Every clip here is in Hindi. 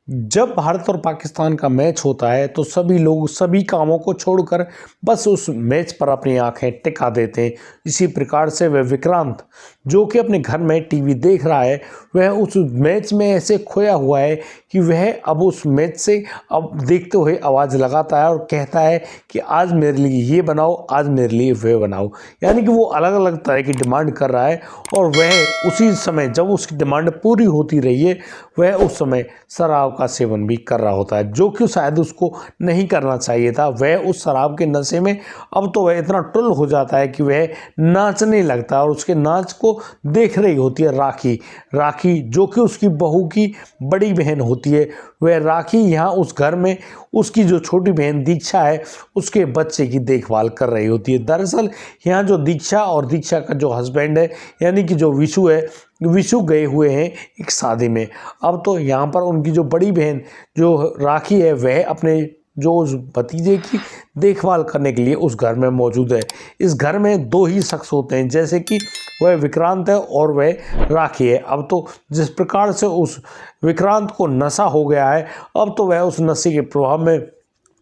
जब भारत और पाकिस्तान का मैच होता है तो सभी लोग सभी कामों को छोड़कर बस उस मैच पर अपनी आंखें टिका देते हैं। इसी प्रकार से वह विक्रांत जो कि अपने घर में टीवी देख रहा है, वह उस मैच में ऐसे खोया हुआ है कि वह अब उस मैच से अब देखते हुए आवाज़ लगाता है और कहता है कि आज मेरे लिए ये बनाओ, आज मेरे लिए वह बनाओ। यानी कि वो अलग अलग तरह की डिमांड कर रहा है और वह उसी समय जब उसकी डिमांड पूरी होती रही है, वह उस समय शराब का सेवन भी कर रहा होता है, जो कि शायद उसको नहीं करना चाहिए था। वह उस शराब के नशे में अब तो वह इतना टुल हो जाता है कि वह नाचने लगता है और उसके नाच को देख रही होती है राखी जो कि उसकी बहू की बड़ी बहन होती है। वह राखी यहाँ उस घर में उसकी जो छोटी बहन दीक्षा है उसके बच्चे की देखभाल कर रही होती है। दरअसल यहाँ जो दीक्षा और दीक्षा का जो हस्बैंड है यानी कि जो विशु है, विशु गए हुए हैं एक शादी में। अब तो यहाँ पर उनकी जो बड़ी बहन जो राखी है वह अपने जो उस भतीजे की देखभाल करने के लिए उस घर में मौजूद है। इस घर में दो ही शख्स होते हैं, जैसे कि वह विक्रांत है और वह राखी है। अब तो जिस प्रकार से उस विक्रांत को नशा हो गया है, अब तो वह उस नशे के प्रभाव में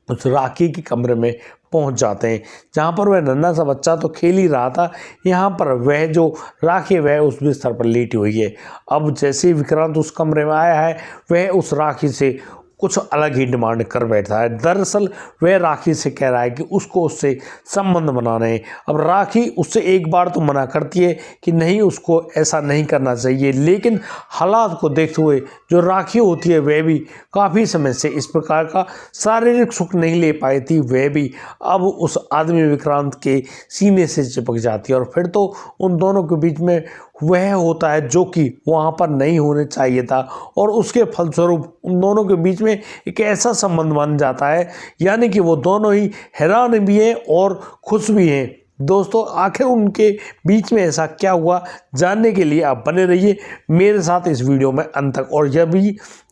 उस राखी के कमरे में पहुंच जाते हैं, जहां पर वह नन्हा सा बच्चा तो खेल ही रहा था। यहाँ पर वह जो राखी वह उस बिस्तर पर लेटी हुई है। अब जैसे ही विक्रांत उस कमरे में आया है, वह उस राखी से कुछ अलग ही डिमांड कर बैठा है। दरअसल वह राखी से कह रहा है कि उसको उससे संबंध बनाने हैं। अब राखी उससे एक बार तो मना करती है कि नहीं, उसको ऐसा नहीं करना चाहिए, लेकिन हालात को देखते हुए जो राखी होती है वह भी काफ़ी समय से इस प्रकार का शारीरिक सुख नहीं ले पाई थी। वह भी अब उस आदमी विक्रांत के सीने से चिपक जाती है और फिर तो उन दोनों के बीच में वह होता है जो कि वहाँ पर नहीं होने चाहिए था और उसके फलस्वरूप उन दोनों के बीच में एक ऐसा संबंध बन जाता है, यानी कि वो दोनों ही हैरान भी हैं और खुश भी हैं। दोस्तों, आखिर उनके बीच में ऐसा क्या हुआ, जानने के लिए आप बने रहिए मेरे साथ इस वीडियो में अंत तक।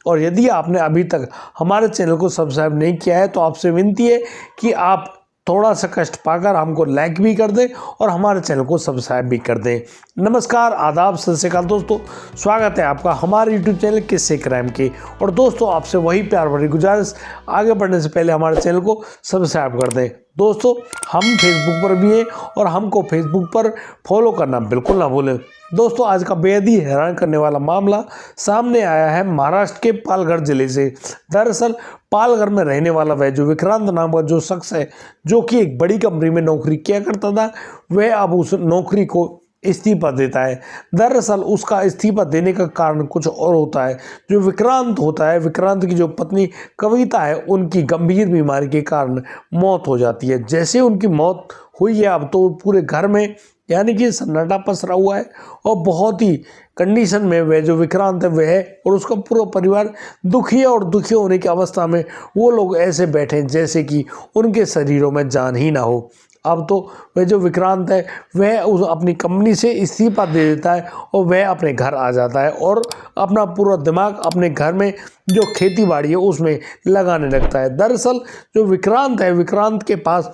और यदि आपने अभी तक हमारे चैनल को सब्सक्राइब नहीं किया है तो आपसे विनती है कि आप थोड़ा सा कष्ट पाकर हमको लाइक भी कर दें और हमारे चैनल को सब्सक्राइब भी कर दें। नमस्कार, आदाब, सत श्री अकाल दोस्तों, स्वागत है आपका हमारे यूट्यूब चैनल किस्से क्राइम के। और दोस्तों, आपसे वही प्यार भरी गुजारिश, आगे बढ़ने से पहले हमारे चैनल को सब्सक्राइब कर दें। दोस्तों, हम फेसबुक पर भी हैं और हमको फेसबुक पर फॉलो करना बिल्कुल ना भूलें। दोस्तों, आज का बेहद ही हैरान करने वाला मामला सामने आया है महाराष्ट्र के पालघर जिले से। दरअसल पालघर में रहने वाला वह जो विक्रांत नाम का जो शख्स है, जो कि एक बड़ी कंपनी में नौकरी किया करता था, वह अब उस नौकरी को इस्तीफा देता है। दरअसल उसका इस्तीफा देने का कारण कुछ और होता है। जो विक्रांत होता है, विक्रांत की जो पत्नी कविता है, उनकी गंभीर बीमारी के कारण मौत हो जाती है। जैसे उनकी मौत हुई है, अब तो पूरे घर में यानी कि सन्नाटा पसरा हुआ है और बहुत ही कंडीशन में वह जो विक्रांत है वह और उसका पूरा परिवार दुखी है और दुखी होने की अवस्था में वो लोग ऐसे बैठे हैं जैसे कि उनके शरीरों में जान ही ना हो। अब तो वह जो विक्रांत है वह उस अपनी कंपनी से इस्तीफा दे देता है और वह अपने घर आ जाता है और अपना पूरा दिमाग अपने घर में जो खेती बाड़ी है उसमें लगाने लगता है। दरअसल जो विक्रांत है, विक्रांत के पास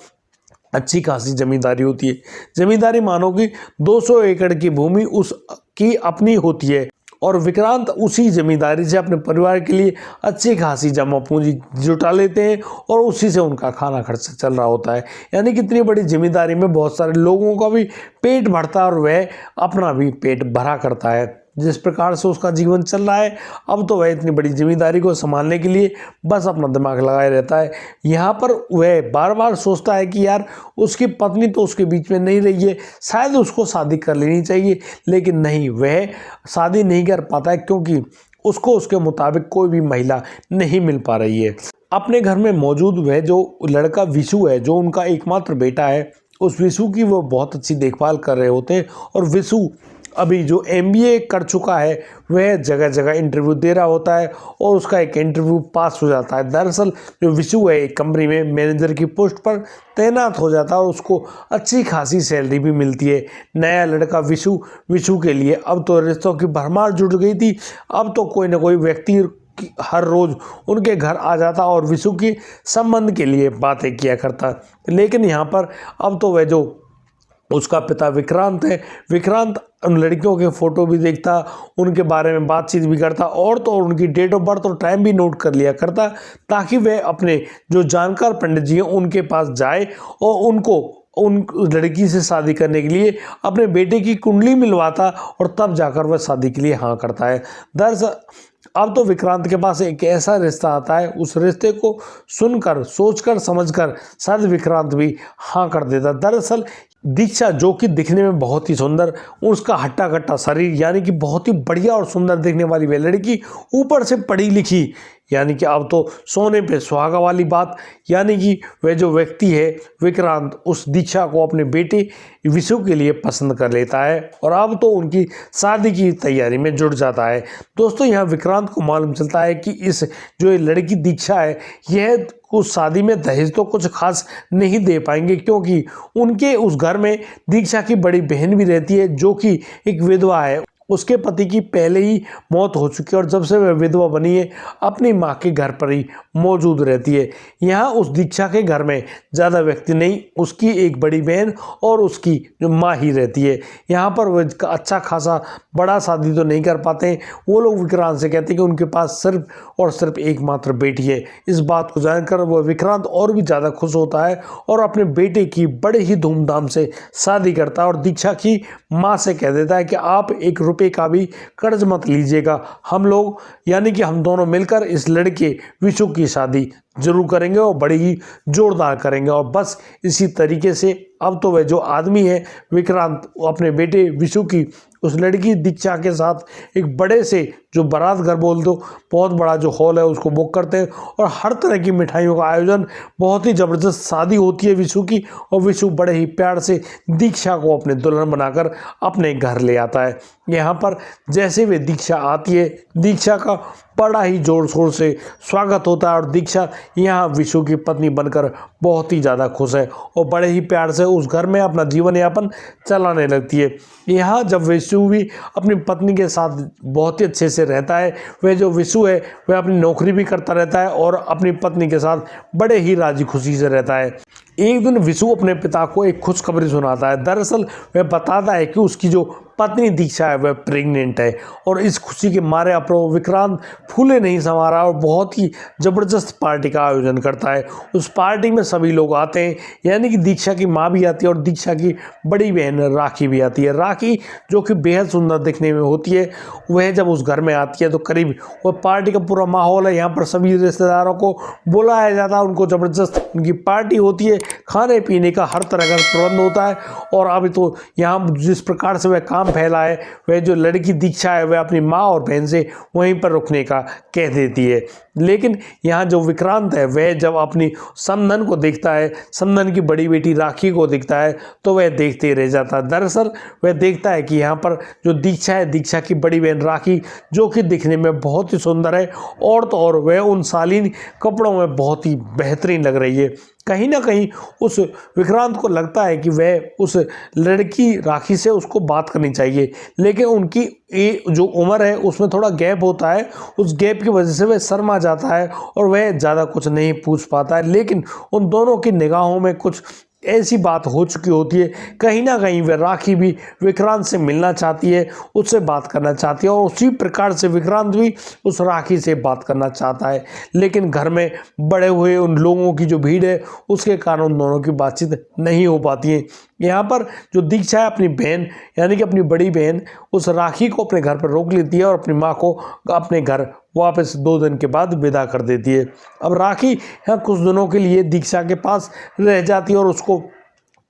अच्छी खासी जमींदारी होती है। जमींदारी मानो कि 200 एकड़ की भूमि उसकी अपनी होती है और विक्रांत उसी जमींदारी से अपने परिवार के लिए अच्छी खासी जमा पूंजी जुटा लेते हैं और उसी से उनका खाना खर्चा चल रहा होता है। यानी कि इतनी बड़ी जिम्मेदारी में बहुत सारे लोगों का भी पेट भरता है और वह अपना भी पेट भरा करता है। जिस प्रकार से उसका जीवन चल रहा है, अब तो वह इतनी बड़ी जिम्मेदारी को संभालने के लिए बस अपना दिमाग लगाए रहता है। यहाँ पर वह बार बार सोचता है कि यार उसकी पत्नी तो उसके बीच में नहीं रही है, शायद उसको शादी कर लेनी चाहिए, लेकिन नहीं, वह शादी नहीं कर पाता है क्योंकि उसको उसके मुताबिक कोई भी महिला नहीं मिल पा रही है। अपने घर में मौजूद वह जो लड़का विशु है, जो उनका एकमात्र बेटा है, उस विशु की वो बहुत अच्छी देखभाल कर रहे होते हैं। और विशु अभी जो MBA कर चुका है वह जगह जगह इंटरव्यू दे रहा होता है और उसका एक इंटरव्यू पास हो जाता है। दरअसल जो विशु है एक कंपनी में मैनेजर की पोस्ट पर तैनात हो जाता है और उसको अच्छी खासी सैलरी भी मिलती है। नया लड़का विशु के लिए अब तो रिश्तों की भरमार जुट गई थी। अब तो कोई ना कोई व्यक्ति हर रोज़ उनके घर आ जाता और विशु की संबंध के लिए बातें किया करता। लेकिन यहाँ पर अब तो वह जो उसका पिता विक्रांत है। विक्रांत उन लड़कियों के फ़ोटो भी देखता, उनके बारे में बातचीत भी करता और तो और उनकी डेट ऑफ बर्थ और टाइम भी नोट कर लिया करता, ताकि वह अपने जो जानकार पंडित जी हैं उनके पास जाए और उनको उन लड़की से शादी करने के लिए अपने बेटे की कुंडली मिलवाता और तब जाकर वह शादी के लिए हाँ करता है। दरअसल अब तो विक्रांत के पास एक ऐसा रिश्ता आता है, उस रिश्ते को सुनकर सोचकर समझकर शायद विक्रांत भी हाँ कर देता। दरअसल दीक्षा, जो कि दिखने में बहुत ही सुंदर, उसका हट्टा कट्टा शरीर, यानी कि बहुत ही बढ़िया और सुंदर दिखने वाली वह लड़की, ऊपर से पढ़ी लिखी, यानी कि अब तो सोने पे सुहागा वाली बात, यानी कि वह जो व्यक्ति है विक्रांत उस दीक्षा को अपने बेटे विशु के लिए पसंद कर लेता है और अब तो उनकी शादी की तैयारी में जुट जाता है। दोस्तों, यहाँ विक्रांत को मालूम चलता है कि इस जो ये लड़की दीक्षा है, यह उस शादी में दहेज तो कुछ खास नहीं दे पाएंगे, क्योंकि उनके उस घर में दीक्षा की बड़ी बहन भी रहती है जो कि एक विधवा है। उसके पति की पहले ही मौत हो चुकी है और जब से वह विधवा बनी है अपनी माँ के घर पर ही मौजूद रहती है। यहाँ उस दीक्षा के घर में ज़्यादा व्यक्ति नहीं, उसकी एक बड़ी बहन और उसकी जो माँ ही रहती है। यहाँ पर वह अच्छा खासा बड़ा शादी तो नहीं कर पाते। वो लोग विक्रांत से कहते हैं कि उनके पास सिर्फ और सिर्फ एकमात्र बेटी है। इस बात को जानकर वह विक्रांत और भी ज़्यादा खुश होता है और अपने बेटे की बड़े ही धूमधाम से शादी करता है और दीक्षा की माँ से कह देता है कि आप एक रुपए का भी कर्ज मत लीजिएगा, हम लोग यानी कि हम दोनों मिलकर इस लड़के विशु की शादी जरूर करेंगे और बड़ी ही जोरदार करेंगे। और बस इसी तरीके से अब तो वह जो आदमी है विक्रांत अपने बेटे विशु की उस लड़की दीक्षा के साथ एक बड़े से जो बारात घर बोल दो, बहुत बड़ा जो हॉल है उसको बुक करते हैं और हर तरह की मिठाइयों का आयोजन, बहुत ही ज़बरदस्त शादी होती है विशु की और विशु बड़े ही प्यार से दीक्षा को अपने दुल्हन बनाकर अपने घर ले आता है। यहाँ पर जैसे वे दीक्षा आती है, दीक्षा का बड़ा ही जोर शोर से स्वागत होता है और दीक्षा यहाँ विशु की पत्नी बनकर बहुत ही ज़्यादा खुश है और बड़े ही प्यार से उस घर में अपना जीवन यापन चलाने लगती है। यहाँ जब विशु भी अपनी पत्नी के साथ बहुत ही अच्छे से रहता है, वह जो विशु है वह अपनी नौकरी भी करता रहता है और अपनी पत्नी के साथ बड़े ही राजी खुशी से रहता है। एक दिन विशु अपने पिता को एक खुशखबरी सुनाता है। दरअसल वह बताता है कि उसकी जो पत्नी दीक्षा है वह प्रेग्नेंट है और इस खुशी के मारे अपना विक्रांत फूले नहीं समा रहा और बहुत ही ज़बरदस्त पार्टी का आयोजन करता है। उस पार्टी में सभी लोग आते हैं, यानी कि दीक्षा की माँ भी आती है और दीक्षा की बड़ी बहन राखी भी आती है। राखी जो कि बेहद सुंदर दिखने में होती है, वह जब उस घर में आती है तो करीब वह पार्टी का पूरा माहौल है, यहाँ पर सभी रिश्तेदारों को बुलाया जाता है, उनको ज़बरदस्त उनकी पार्टी होती है, खाने पीने का हर तरह का प्रबंध होता है। और अभी तो यहाँ जिस प्रकार से वह काम फैला है, वह जो लड़की दीक्षा है वह अपनी माँ और बहन से वहीं पर रुकने का कह देती है। लेकिन यहाँ जो विक्रांत है वह जब अपनी समधन को देखता है, समधन की बड़ी बेटी राखी को देखता है, तो वह देखते ही रह जाता है। दरअसल वह देखता है कि यहाँ पर जो दीक्षा है, दीक्षा की बड़ी बहन राखी, जो कि दिखने में बहुत ही सुंदर है और तो और वह उन शालीन कपड़ों में बहुत ही बेहतरीन लग रही है। कहीं ना कहीं उस विक्रांत को लगता है कि वह उस लड़की राखी से उसको बात करनी चाहिए, लेकिन उनकी जो उम्र है उसमें थोड़ा गैप होता है, उस गैप की वजह से वह शर्मा जाता है और वह ज़्यादा कुछ नहीं पूछ पाता है। लेकिन उन दोनों की निगाहों में कुछ ऐसी बात हो चुकी होती है, कहीं ना कहीं वह राखी भी विक्रांत से मिलना चाहती है, उससे बात करना चाहती है और उसी प्रकार से विक्रांत भी उस राखी से बात करना चाहता है। लेकिन घर में बड़े हुए उन लोगों की जो भीड़ है उसके कारण उन दोनों की बातचीत नहीं हो पाती है। यहाँ पर जो दीक्षा है अपनी बहन यानी कि अपनी बड़ी बहन उस राखी को अपने घर पर रोक लेती है और अपनी माँ को अपने घर वापस 2 दिन के बाद विदा कर देती है। अब राखी यहाँ कुछ दिनों के लिए दीक्षा के पास रह जाती है और उसको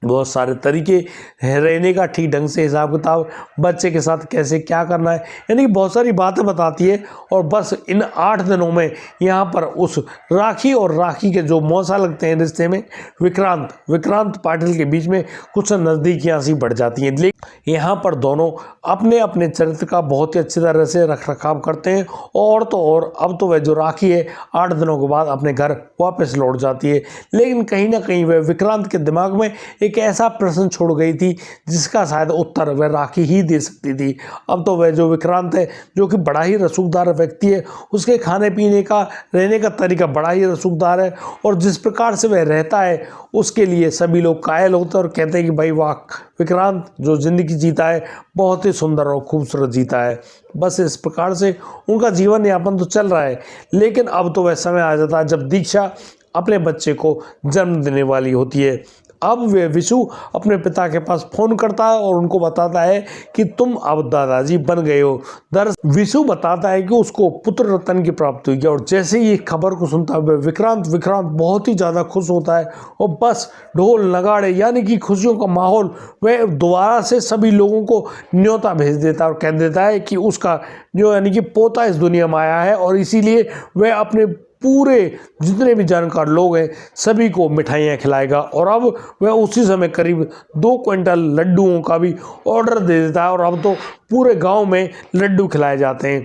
बहुत सारे तरीके रहने का ठीक ढंग से हिसाब किताब, बच्चे के साथ कैसे क्या करना है, यानी कि बहुत सारी बातें बताती है। और बस इन 8 दिनों में यहाँ पर उस राखी और राखी के जो मौसा लगते हैं रिश्ते में विक्रांत पाटिल के बीच में कुछ नज़दीकियाँ सी बढ़ जाती हैं। लेकिन यहाँ पर दोनों अपने अपने चरित्र का बहुत ही अच्छी तरह से रख रखाव करते हैं और तो और अब तो वह जो राखी है 8 दिनों के बाद अपने घर वापस लौट जाती है। लेकिन कहीं ना कहीं वह विक्रांत के दिमाग में एक ऐसा प्रश्न छोड़ गई थी जिसका शायद उत्तर वह राखी ही दे सकती थी। अब तो वह जो विक्रांत है, जो कि बड़ा ही रसूखदार व्यक्ति है, उसके खाने पीने का, रहने का तरीका बड़ा ही रसूखदार है, और जिस प्रकार से वह रहता है उसके लिए सभी लोग कायल होते हैं और कहते हैं कि भाई वाह, विक्रांत जो ज़िंदगी जीता है बहुत ही सुंदर और खूबसूरत जीता है। बस इस प्रकार से उनका जीवन यापन तो चल रहा है। लेकिन अब तो वह समय आ जाता है जब दीक्षा अपने बच्चे को जन्म देने वाली होती है। अब वे विशु अपने पिता के पास फ़ोन करता है और उनको बताता है कि तुम अब दादाजी बन गए हो। दरअसल विशु बताता है कि उसको पुत्र रत्न की प्राप्ति हुई है, और जैसे ही खबर को सुनता है विक्रांत बहुत ही ज़्यादा खुश होता है, और बस ढोल नगाड़े यानी कि खुशियों का माहौल, वह दोबारा से सभी लोगों को न्योता भेज देता है और कह देता है कि उसका जो यानी कि पोता इस दुनिया में आया है, और इसीलिए वह अपने पूरे जितने भी जानकार लोग हैं सभी को मिठाइयाँ खिलाएगा। और अब वह उसी समय करीब 2 क्विंटल लड्डुओं का भी ऑर्डर दे देता है, और अब तो पूरे गांव में लड्डू खिलाए जाते हैं।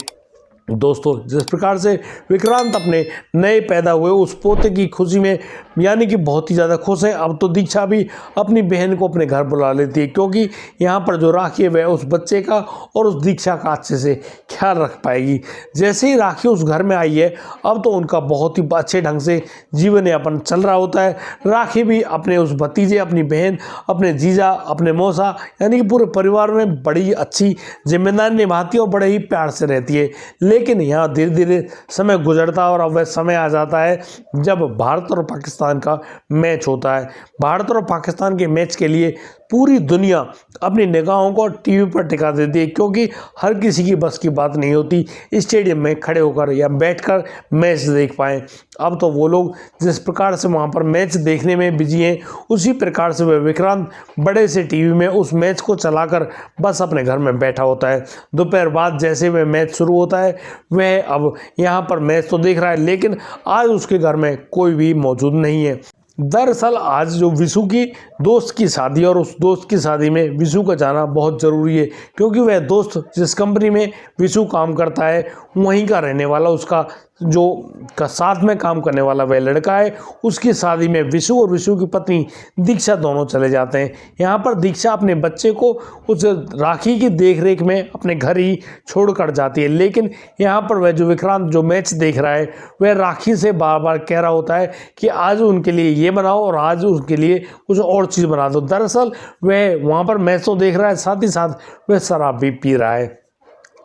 दोस्तों, जिस प्रकार से विक्रांत अपने नए पैदा हुए उस पोते की खुशी में यानी कि बहुत ही ज़्यादा खुश है। अब तो दीक्षा भी अपनी बहन को अपने घर बुला लेती है, क्योंकि यहाँ पर जो राखी है वह उस बच्चे का और उस दीक्षा का अच्छे से ख्याल रख पाएगी। जैसे ही राखी उस घर में आई है, अब तो उनका बहुत ही अच्छे ढंग से जीवन यापन चल रहा होता है। राखी भी अपने उस भतीजे, अपनी बहन, अपने जीजा, अपने मौसा यानी कि पूरे परिवार में बड़ी अच्छी जिम्मेदारी निभाती है और बड़े ही प्यार से रहती है। लेकिन यहाँ धीरे धीरे समय गुजरता है और अब वह समय आ जाता है जब भारत और पाकिस्तान का मैच होता है। भारत और पाकिस्तान के मैच के लिए पूरी दुनिया अपनी निगाहों को टीवी पर टिका देती है, क्योंकि हर किसी की बस की बात नहीं होती स्टेडियम में खड़े होकर या बैठकर मैच देख पाएँ। अब तो वो लोग जिस प्रकार से वहाँ पर मैच देखने में बिजी हैं, उसी प्रकार से वह विक्रांत बड़े से टीवी में उस मैच को चलाकर बस अपने घर में बैठा होता है। दोपहर बाद जैसे वह मैच शुरू होता है, वह अब यहाँ पर मैच तो देख रहा है, लेकिन आज उसके घर में कोई भी मौजूद नहीं है। दरअसल आज जो विशु की दोस्त की शादी, और उस दोस्त की शादी में विशु का जाना बहुत ज़रूरी है, क्योंकि वह दोस्त जिस कंपनी में विशु काम करता है वहीं का रहने वाला, उसका जो का साथ में काम करने वाला वह लड़का है, उसकी शादी में विशु और विशु की पत्नी दीक्षा दोनों चले जाते हैं। यहाँ पर दीक्षा अपने बच्चे को उस राखी की देखरेख में अपने घर ही छोड़कर जाती है, लेकिन यहाँ पर वह जो विक्रांत जो मैच देख रहा है वह राखी से बार बार कह रहा होता है कि आज उनके लिए ये बनाओ और आज उनके लिए कुछ और चीज़ बना दो। दरअसल वह वहाँ पर मैच तो देख रहा है, साथ ही साथ वह शराब भी पी रहा है।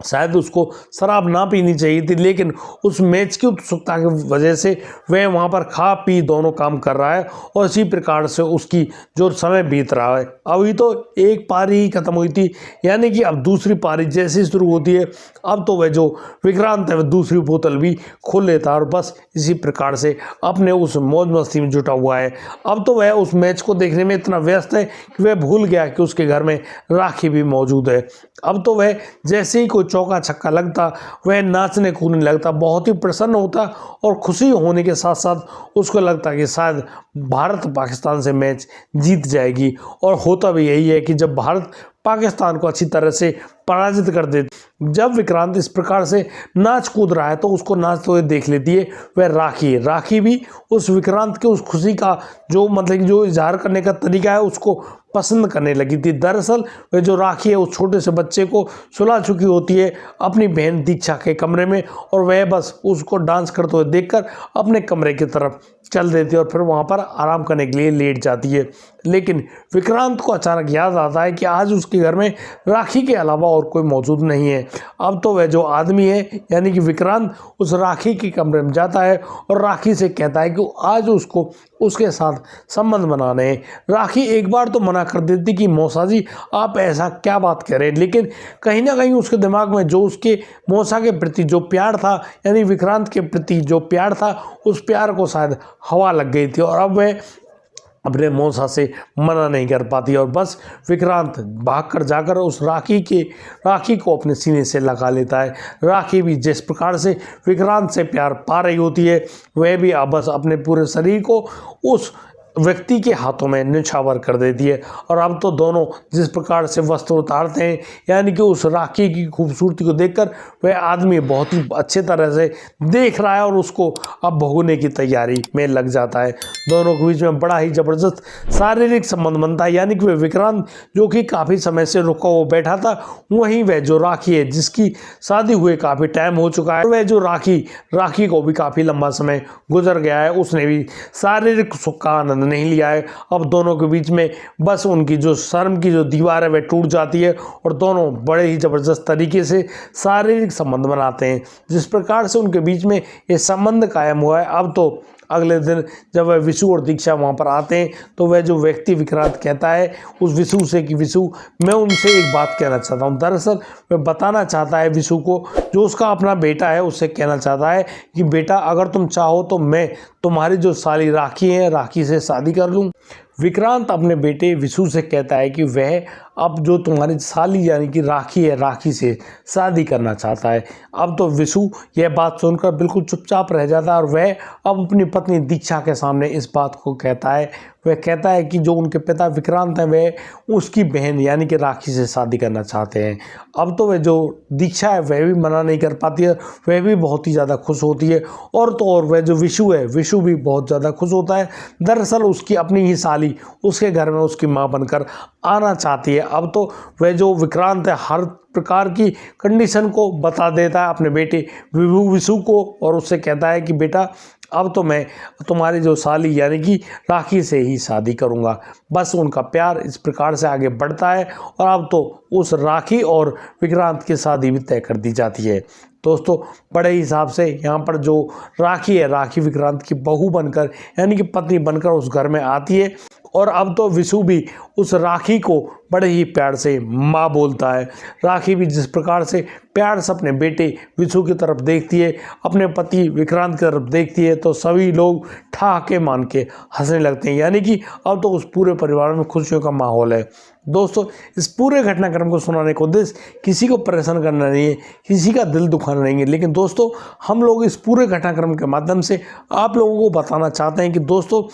शायद उसको शराब ना पीनी चाहिए थी, लेकिन उस मैच की उत्सुकता की वजह से वह वहाँ पर खा पी दोनों काम कर रहा है, और इसी प्रकार से उसकी जो समय बीत रहा है। अभी तो एक पारी ही खत्म हुई थी, यानी कि अब दूसरी पारी जैसे शुरू होती है, अब तो वह जो विक्रांत है वह दूसरी बोतल भी खोल लेता है, और बस इसी प्रकार से अपने उस मौज मस्ती में जुटा हुआ है। अब तो वह उस मैच को देखने में इतना व्यस्त है कि वह भूल गया कि उसके घर में राखी भी मौजूद है। अब तो वह जैसे ही कोई चौका छक्का लगता वह नाचने कूदने लगता, बहुत ही प्रसन्न होता, और खुशी होने के साथ साथ उसको लगता कि शायद भारत पाकिस्तान से मैच जीत जाएगी। और होता भी यही है कि जब भारत पाकिस्तान को अच्छी तरह से पराजित कर देती, जब विक्रांत इस प्रकार से नाच कूद रहा है तो उसको नाचते हुए देख लेती है वह राखी। राखी भी उस विक्रांत के उस खुशी का जो मतलब जो इजहार करने का तरीका है उसको पसंद करने लगी थी। दरअसल वह जो राखी है उस छोटे से बच्चे को सुला चुकी होती है अपनी बहन दीक्षा के कमरे में, और वह बस उसको डांस करते हुए देखकर अपने कमरे की तरफ चल देती है और फिर वहाँ पर आराम करने के लिए लेट जाती है। लेकिन विक्रांत को अचानक याद आता है कि आज उसके घर में राखी के अलावा और कोई मौजूद नहीं है। अब तो वह जो आदमी है यानी कि विक्रांत उस राखी के कमरे में जाता है और राखी से कहता है कि आज उसको उसके साथ संबंध बनाने हैं। राखी एक बार तो मना कर देती कि मौसा जी आप ऐसा क्या बात कह रहे हैं, लेकिन कहीं ना कहीं उसके दिमाग में जो उसके मौसा के प्रति जो प्यार था यानी विक्रांत के प्रति जो प्यार था उस प्यार को शायद हवा लग गई थी, और अब वह अपने मौसा से मना नहीं कर पाती, और बस विक्रांत भागकर जाकर उस राखी को अपने सीने से लगा लेता है। राखी भी जिस प्रकार से विक्रांत से प्यार पा रही होती है वह भी अब बस अपने पूरे शरीर को उस व्यक्ति के हाथों में न्यौछावर कर देती है। और अब तो दोनों जिस प्रकार से वस्त्र उतारते हैं, यानी कि उस राखी की खूबसूरती को देखकर वह आदमी बहुत ही अच्छे तरह से देख रहा है और उसको अब भोगने की तैयारी में लग जाता है। दोनों के बीच में बड़ा ही ज़बरदस्त शारीरिक संबंध बनता है, यानी कि वह विक्रांत जो कि काफ़ी समय से रुका हुआ बैठा था, वहीं वह जो राखी है जिसकी शादी हुए काफ़ी टाइम हो चुका है, वह जो राखी को भी काफ़ी लंबा समय गुजर गया है, उसने भी शारीरिक सुख का आनंद नहीं लिया है। अब दोनों के बीच में बस उनकी जो शर्म की जो दीवार है वह टूट जाती है और दोनों बड़े ही ज़बरदस्त तरीके से शारीरिक संबंध बनाते हैं। जिस प्रकार से उनके बीच में ये संबंध कायम हुआ है, अब तो अगले दिन जब वह विशु और दीक्षा वहाँ पर आते हैं तो वह जो व्यक्ति विक्रांत कहता है उस विशु से कि विशु, मैं उनसे एक बात कहना चाहता हूँ। दरअसल वह बताना चाहता है विशु को, जो उसका अपना बेटा है, उससे कहना चाहता है कि बेटा, अगर तुम चाहो तो मैं तुम्हारी जो साली राखी है, राखी से शादी कर लूँ। विक्रांत अपने बेटे विशु से कहता है कि वह अब जो तुम्हारी साली यानी कि राखी है, राखी से शादी करना चाहता है। अब तो विशु यह बात सुनकर बिल्कुल चुपचाप रह जाता है और वह अब अपनी पत्नी दीक्षा के सामने इस बात को कहता है। वह कहता है कि जो उनके पिता विक्रांत हैं वह उसकी बहन यानी कि राखी से शादी करना चाहते हैं। अब तो वह जो दीक्षा है वह भी मना नहीं कर पाती है, वह भी बहुत ही ज़्यादा खुश होती है। और तो और वह जो विशु है, विशु भी बहुत ज़्यादा खुश होता है। दरअसल उसकी अपनी ही साली उसके घर में उसकी माँ बनकर आना चाहती है। अब तो वह जो विक्रांत है हर प्रकार की कंडीशन को बता देता है अपने बेटे विशु को और उससे कहता है कि बेटा, अब तो मैं तुम्हारी जो साली यानी कि राखी से ही शादी करूंगा। बस उनका प्यार इस प्रकार से आगे बढ़ता है और अब तो उस राखी और विक्रांत की शादी भी तय कर दी जाती है। दोस्तों, बड़े हिसाब से यहाँ पर जो राखी है, राखी विक्रांत की बहू बनकर यानी कि पत्नी बनकर उस घर में आती है और अब तो विशु भी उस राखी को बड़े ही प्यार से माँ बोलता है। राखी भी जिस प्रकार से प्यार से अपने बेटे विशु की तरफ देखती है, अपने पति विक्रांत की तरफ देखती है, तो सभी लोग ठहाके मान के हंसने लगते हैं, यानी कि अब तो उस पूरे परिवार में खुशियों का माहौल है। दोस्तों, इस पूरे घटनाक्रम को सुनाने का उद्देश्य किसी को परेशान करना नहीं है, किसी का दिल दुखाना नहीं है, लेकिन दोस्तों हम लोग इस पूरे घटनाक्रम के माध्यम से आप लोगों को बताना चाहते हैं कि दोस्तों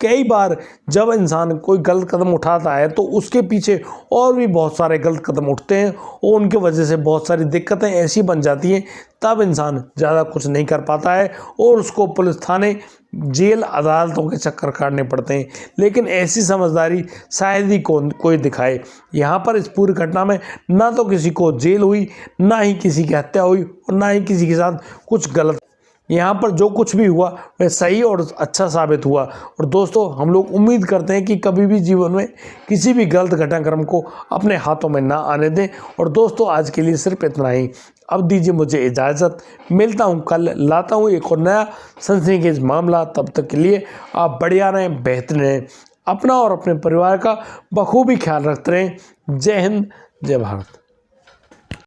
कई बार जब इंसान कोई गलत कदम उठाता है तो उसके पीछे और भी बहुत सारे गलत कदम उठते हैं और उनके वजह से बहुत सारी दिक्कतें ऐसी बन जाती हैं, तब इंसान ज़्यादा कुछ नहीं कर पाता है और उसको पुलिस थाने, जेल, अदालतों के चक्कर काटने पड़ते हैं। लेकिन ऐसी समझदारी शायद ही कोई दिखाए। यहाँ पर इस पूरी घटना में ना तो किसी को जेल हुई, ना ही किसी की हत्या हुई और ना ही किसी के साथ कुछ गलत। यहाँ पर जो कुछ भी हुआ वह सही और अच्छा साबित हुआ। और दोस्तों, हम लोग उम्मीद करते हैं कि कभी भी जीवन में किसी भी गलत घटनाक्रम को अपने हाथों में ना आने दें। और दोस्तों, आज के लिए सिर्फ इतना ही। अब दीजिए मुझे इजाज़त, मिलता हूँ कल, लाता हूँ एक और नया सनसनीखेज मामला। तब तक के लिए आप बढ़िया रहें, बेहतर रहें, अपना और अपने परिवार का बखूबी ख्याल रखते रहें। जय हिंद, जय भारत।